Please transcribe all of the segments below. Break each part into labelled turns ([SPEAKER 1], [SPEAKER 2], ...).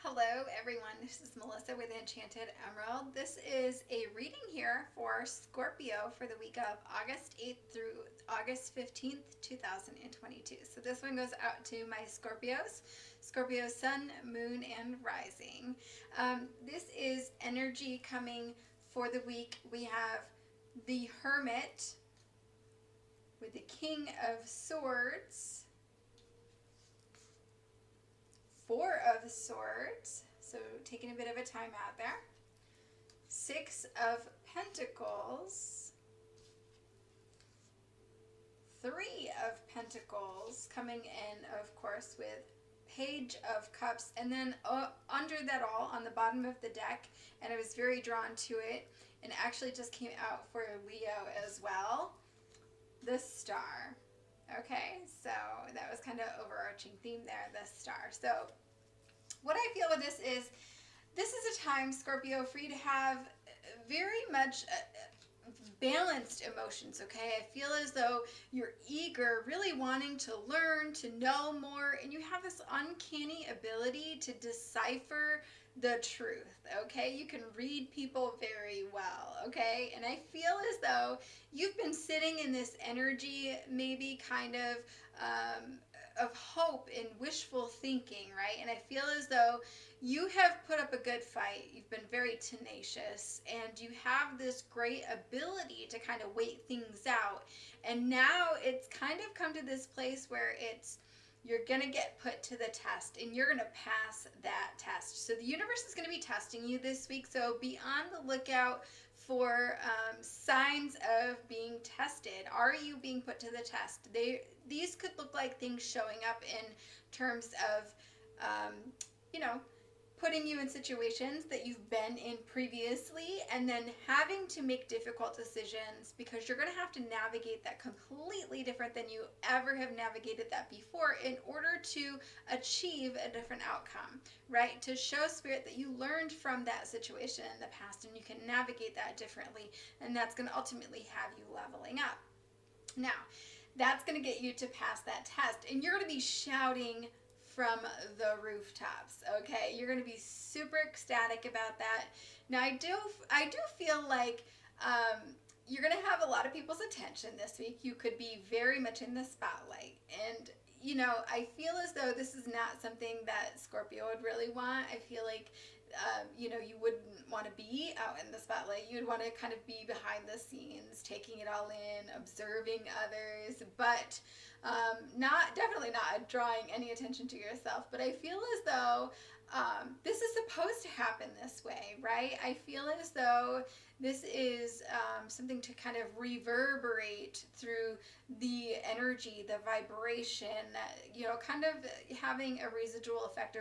[SPEAKER 1] Hello everyone, this is Melissa with Enchanted Emerald. This is a reading here for Scorpio for the week of August 8th through August 15th, 2022. So this one goes out to my Scorpios, Scorpio Sun, Moon, and Rising. This is energy coming for the week. We have the Hermit with the King of Swords, Four of Swords, so taking a bit of a time out there. Six of Pentacles, Three of Pentacles, coming in, of course, with Page of Cups, and then under that all, on the bottom of the deck, and I was very drawn to it, and actually just came out for Leo as well, the Star. Okay, so that was kind of overarching theme there, the Star. So what I feel with this is a time, Scorpio, for you to have very much balanced emotions, okay? I feel as though you're eager, really wanting to learn, to know more, and you have this uncanny ability to decipher the truth, okay? You can read people very well, okay? And I feel as though you've been sitting in this energy, maybe kind of hope and wishful thinking, right? And I feel as though you have put up a good fight. You've been very tenacious, and you have this great ability to kind of wait things out. And now it's kind of come to this place where you're going to get put to the test, and you're going to pass that test. So the universe is going to be testing you this week, so be on the lookout for signs of being tested. Are you being put to the test? These could look like things showing up in terms of, you know, putting you in situations that you've been in previously, and then having to make difficult decisions because you're going to have to navigate that completely different than you ever have navigated that before in order to achieve a different outcome, right? To show spirit that you learned from that situation in the past and you can navigate that differently, and that's going to ultimately have you leveling up. Now, that's going to get you to pass that test, and you're going to be shouting from the rooftops, okay? You're going to be super ecstatic about that. Now, I do feel like you're going to have a lot of people's attention this week. You could be very much in the spotlight, and I feel as though this is not something that Scorpio would really want. I feel like you wouldn't want to be out in the spotlight. You'd want to kind of be behind the scenes, taking it all in, observing others, but definitely not drawing any attention to yourself. But I feel as though this is supposed to happen this way, right? I feel as though this is something to kind of reverberate through the energy, the vibration, kind of having a residual effect, a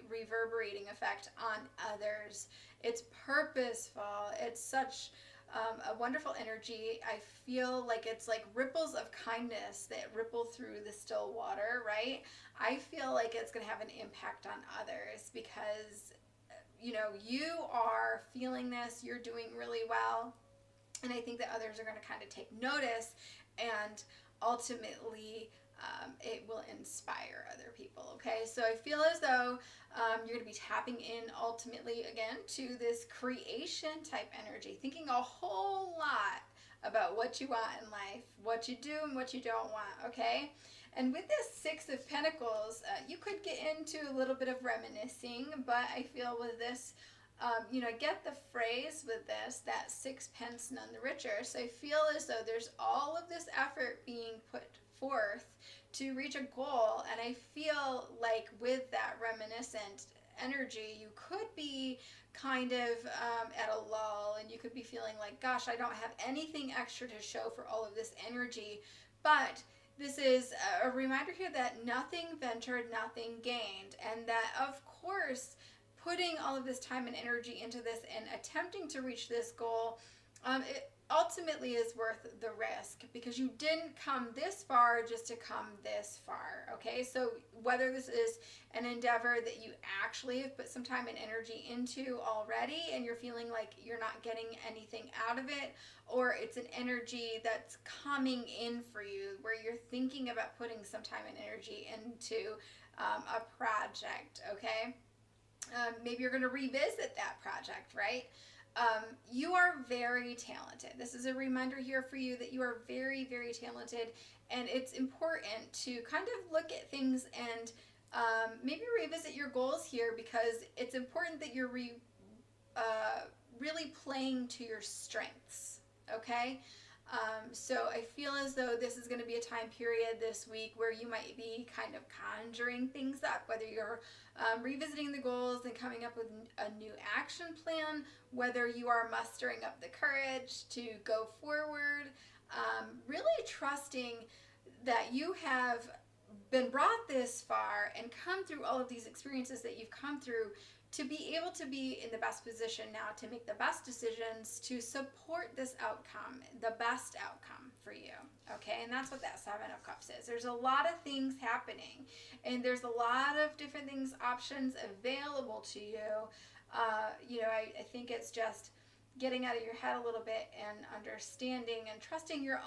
[SPEAKER 1] reverberating effect on others. It's purposeful. It's such a wonderful energy. I feel like it's like ripples of kindness that ripple through the still water, right? I feel like it's going to have an impact on others because you are feeling this, you're doing really well, and I think that others are going to kind of take notice, and ultimately it will inspire other people, okay? So I feel as though you're going to be tapping in ultimately, again, to this creation type energy, thinking a whole lot about what you want in life, what you do and what you don't want, okay? And with this Six of Pentacles, you could get into a little bit of reminiscing, but I feel with this, get the phrase with this, that sixpence none the richer. So I feel as though there's all of this effort being put forth to reach a goal, and I feel like with that reminiscent energy, you could be kind of at a lull, and you could be feeling like, gosh, I don't have anything extra to show for all of this energy, but this is a reminder here that nothing ventured, nothing gained, and that, of course, putting all of this time and energy into this and attempting to reach this goal, it ultimately is worth the risk because you didn't come this far just to come this far, okay? So whether this is an endeavor that you actually have put some time and energy into already and you're feeling like you're not getting anything out of it, or it's an energy that's coming in for you where you're thinking about putting some time and energy into a project, okay? Maybe you're going to revisit that project, right? You are very talented. This is a reminder here for you that you are very, very talented, and it's important to kind of look at things and maybe revisit your goals here, because it's important that you're really playing to your strengths, okay? So I feel as though this is going to be a time period this week where you might be kind of conjuring things up, whether you're revisiting the goals and coming up with a new action plan, whether you are mustering up the courage to go forward, really trusting that you have been brought this far and come through all of these experiences that you've come through to be able to be in the best position now to make the best decisions to support this outcome, the best outcome for you, okay? And that's what that Seven of Cups is. There's a lot of things happening, and there's a lot of different things, options available to you. I think it's just getting out of your head a little bit and understanding and trusting your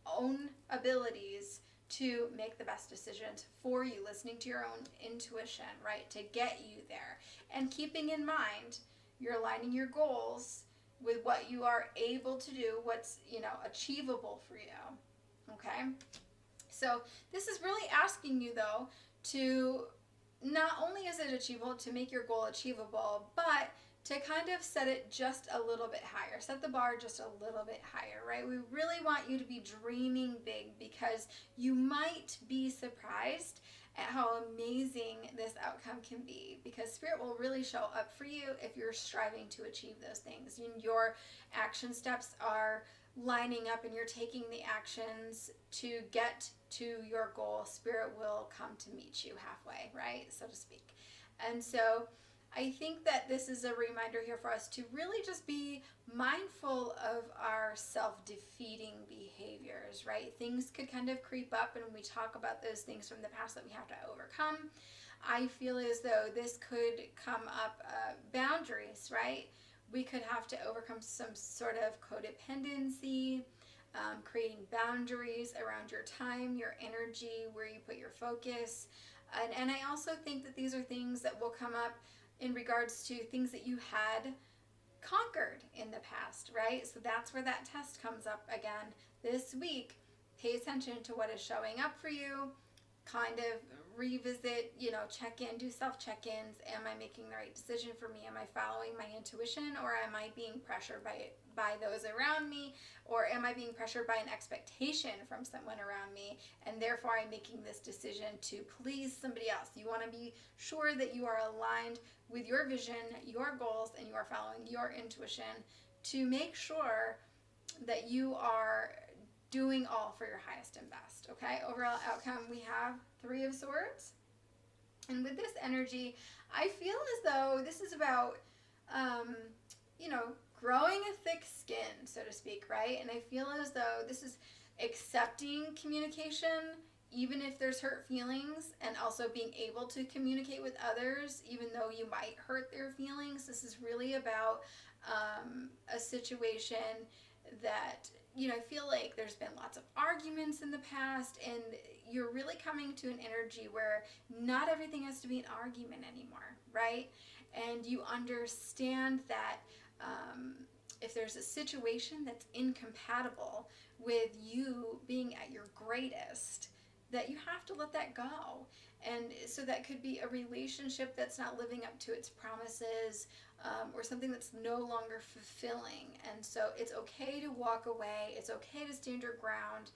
[SPEAKER 1] own abilities to make the best decisions for you, listening to your own intuition, right, to get you there. And keeping in mind, you're aligning your goals with what you are able to do, what's, achievable for you, okay? So this is really asking you, though, to not only is it achievable, to make your goal achievable, but to kind of set it just a little bit higher, set the bar just a little bit higher, right? We really want you to be dreaming big, because you might be surprised at how amazing this outcome can be, because Spirit will really show up for you if you're striving to achieve those things. Your action steps are lining up and you're taking the actions to get to your goal. Spirit will come to meet you halfway, right, so to speak. And so I think that this is a reminder here for us to really just be mindful of our self-defeating behaviors, right? Things could kind of creep up, and we talk about those things from the past that we have to overcome. I feel as though this could come up, boundaries, right? We could have to overcome some sort of codependency, creating boundaries around your time, your energy, where you put your focus. And I also think that these are things that will come up in regards to things that you had conquered in the past, right? So that's where that test comes up again this week. Pay attention to what is showing up for you. Kind of revisit, check in, do self-check-ins. Am I making the right decision for me? Am I following my intuition, or am I being pressured by those around me? Or am I being pressured by an expectation from someone around me, and therefore I'm making this decision to please somebody else? You want to be sure that you are aligned with your vision, your goals, and you are following your intuition to make sure that you are doing all for your highest and best, okay? Overall outcome, we have Three of Swords. And with this energy, I feel as though this is about, growing a thick skin, so to speak, right? And I feel as though this is accepting communication, even if there's hurt feelings, and also being able to communicate with others, even though you might hurt their feelings. This is really about a situation that, I feel like there's been lots of arguments in the past, and you're really coming to an energy where not everything has to be an argument anymore, right? And you understand that if there's a situation that's incompatible with you being at your greatest, that you have to let that go. And so that could be a relationship that's not living up to its promises, or something that's no longer fulfilling. And so it's okay to walk away. It's okay to stand your ground.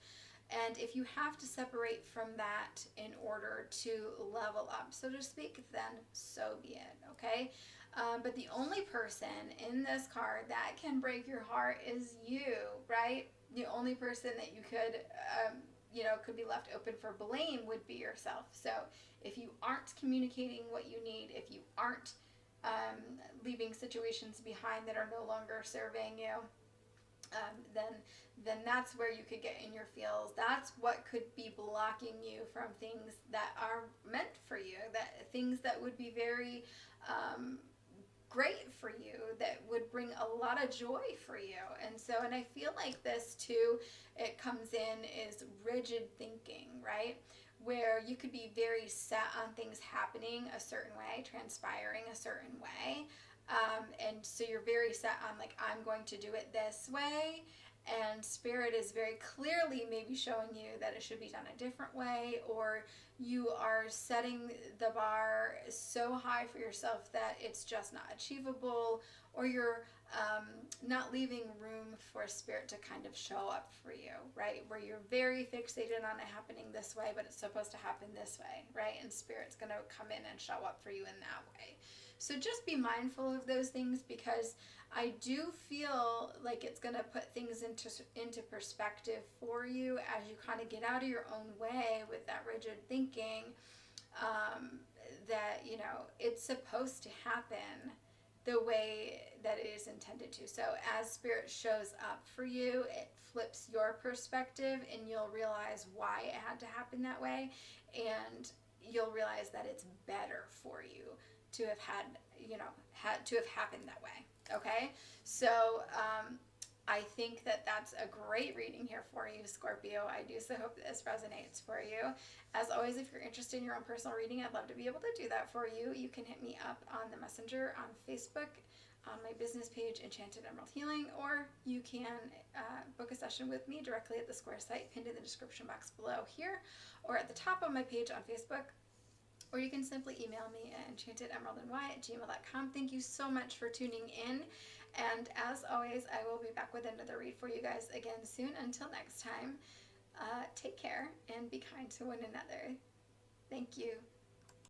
[SPEAKER 1] And if you have to separate from that in order to level up, so to speak, then so be it, okay? But the only person in this card that can break your heart is you, right? The only person that you could, could be left open for blame would be yourself. So if you aren't communicating what you need, if you aren't leaving situations behind that are no longer serving you, then that's where you could get in your feels. That's what could be blocking you from things that are meant for you, that things that would be very great for you, that would bring a lot of joy for you. And I feel like this too, it comes in is rigid thinking, right? where you could be very set on things happening a certain way, transpiring a certain way. And so you're very set on, like, I'm going to do it this way. And Spirit is very clearly maybe showing you that it should be done a different way, or you are setting the bar so high for yourself that it's just not achievable, or you're not leaving room for Spirit to kind of show up for you, right? Where you're very fixated on it happening this way, but it's supposed to happen this way, right? And Spirit's going to come in and show up for you in that way. So just be mindful of those things, because I do feel like it's going to put things into perspective for you as you kind of get out of your own way with that rigid thinking, that, you know, it's supposed to happen the way that it is intended to. So as Spirit shows up for you, it flips your perspective, and you'll realize why it had to happen that way, and you'll realize that it's better for you to have had to have happened that way. Okay, so I think that that's a great reading here for you, Scorpio. I do so hope that this resonates for you. As always, if you're interested in your own personal reading, I'd love to be able to do that for you. You can hit me up on the Messenger on Facebook, on my business page, Enchanted Emerald Healing, or you can book a session with me directly at the Square site pinned in the description box below here, or at the top of my page on Facebook. Or you can simply email me at enchantedemeraldny@gmail.com. Thank you so much for tuning in. And as always, I will be back with another read for you guys again soon. Until next time, take care and be kind to one another. Thank you.